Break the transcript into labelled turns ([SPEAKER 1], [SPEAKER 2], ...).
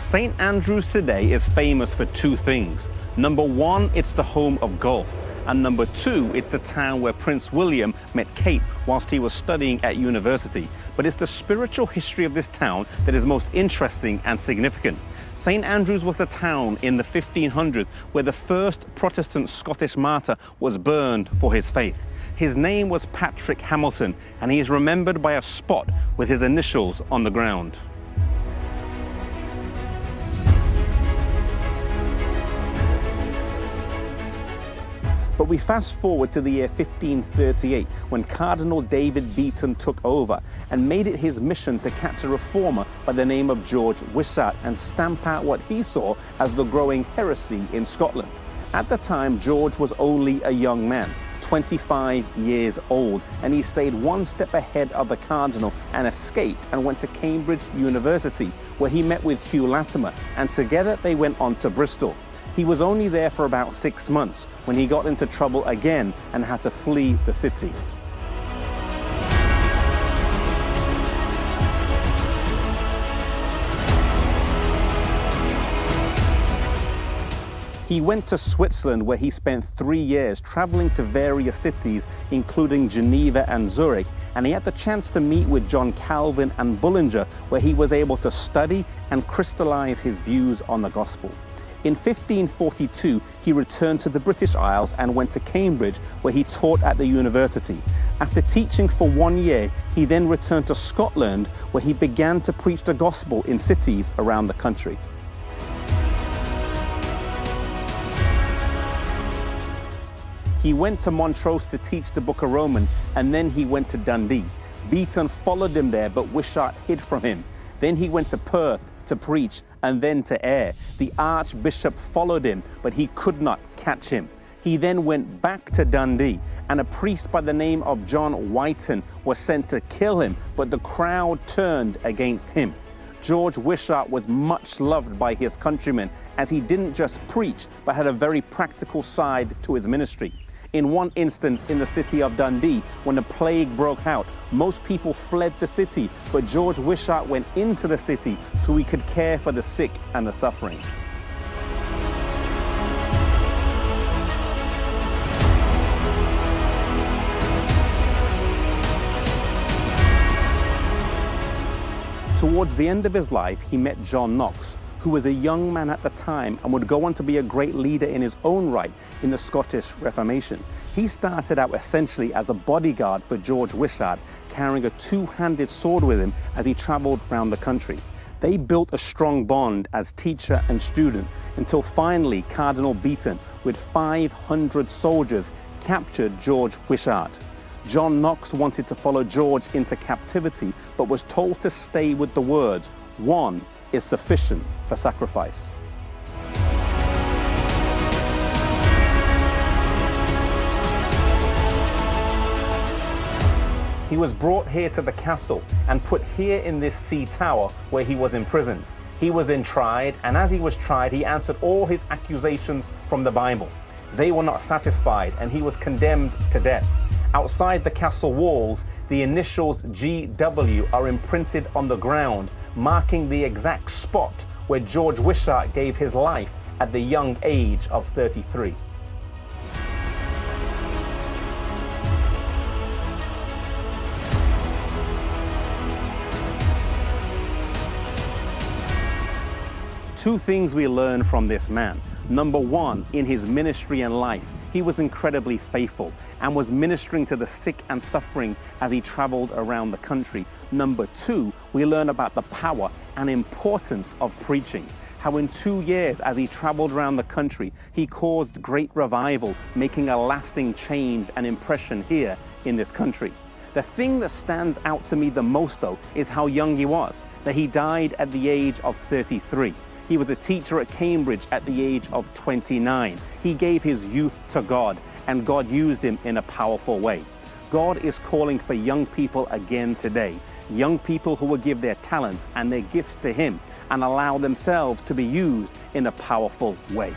[SPEAKER 1] St. Andrews today is famous for two things. Number one, it's the home of golf. And number two, it's the town where Prince William met Kate whilst he was studying at university. But it's the spiritual history of this town that is most interesting and significant. St. Andrews was the town in the 1500s where the first Protestant Scottish martyr was burned for his faith. His name was Patrick Hamilton, and he is remembered by a spot with his initials on the ground. But we fast forward to the year 1538 when Cardinal David Beaton took over and made it his mission to catch a reformer by the name of George Wishart and stamp out what he saw as the growing heresy in Scotland. At the time, George was only a young man, 25 years old, and he stayed one step ahead of the cardinal and escaped and went to Cambridge University, where he met with Hugh Latimer, and together they went on to Bristol. He was only there for about 6 months when he got into trouble again and had to flee the city. He went to Switzerland, where he spent 3 years traveling to various cities, including Geneva and Zurich, and he had the chance to meet with John Calvin and Bullinger, where he was able to study and crystallize his views on the gospel. In 1542, he returned to the British Isles and went to Cambridge, where he taught at the university. After teaching for 1 year, he then returned to Scotland, where he began to preach the gospel in cities around the country. He went to Montrose to teach the Book of Romans, and then he went to Dundee. Beaton followed him there, but Wishart hid from him. Then he went to Perth to preach, and then to Ayr. The Archbishop followed him, but he could not catch him. He then went back to Dundee, and a priest by the name of John Whiten was sent to kill him, but the crowd turned against him. George Wishart was much loved by his countrymen, as he didn't just preach, but had a very practical side to his ministry. In one instance in the city of Dundee, when the plague broke out, most people fled the city, but George Wishart went into the city so he could care for the sick and the suffering. Towards the end of his life, he met John Knox, who was a young man at the time and would go on to be a great leader in his own right in the Scottish Reformation. He started out essentially as a bodyguard for George Wishart, carrying a two-handed sword with him as he traveled around the country. They built a strong bond as teacher and student until finally Cardinal Beaton, with 500 soldiers, captured George Wishart. John Knox wanted to follow George into captivity, but was told to stay with the words, "One is sufficient for sacrifice." He was brought here to the castle and put here in this sea tower where he was imprisoned. He was then tried, and as he was tried, he answered all his accusations from the Bible. They were not satisfied, and he was condemned to death. Outside the castle walls, the initials GW are imprinted on the ground, marking the exact spot where George Wishart gave his life at the young age of 33. Two things we learn from this man. Number one, in his ministry and life, he was incredibly faithful and was ministering to the sick and suffering as he traveled around the country. Number two, we learn about the power and importance of preaching. How in 2 years, as he traveled around the country, he caused great revival, making a lasting change and impression here in this country. The thing that stands out to me the most, though, is how young he was, that he died at the age of 33. He was a teacher at Cambridge at the age of 29. He gave his youth to God, and God used him in a powerful way. God is calling for young people again today, young people who will give their talents and their gifts to Him and allow themselves to be used in a powerful way.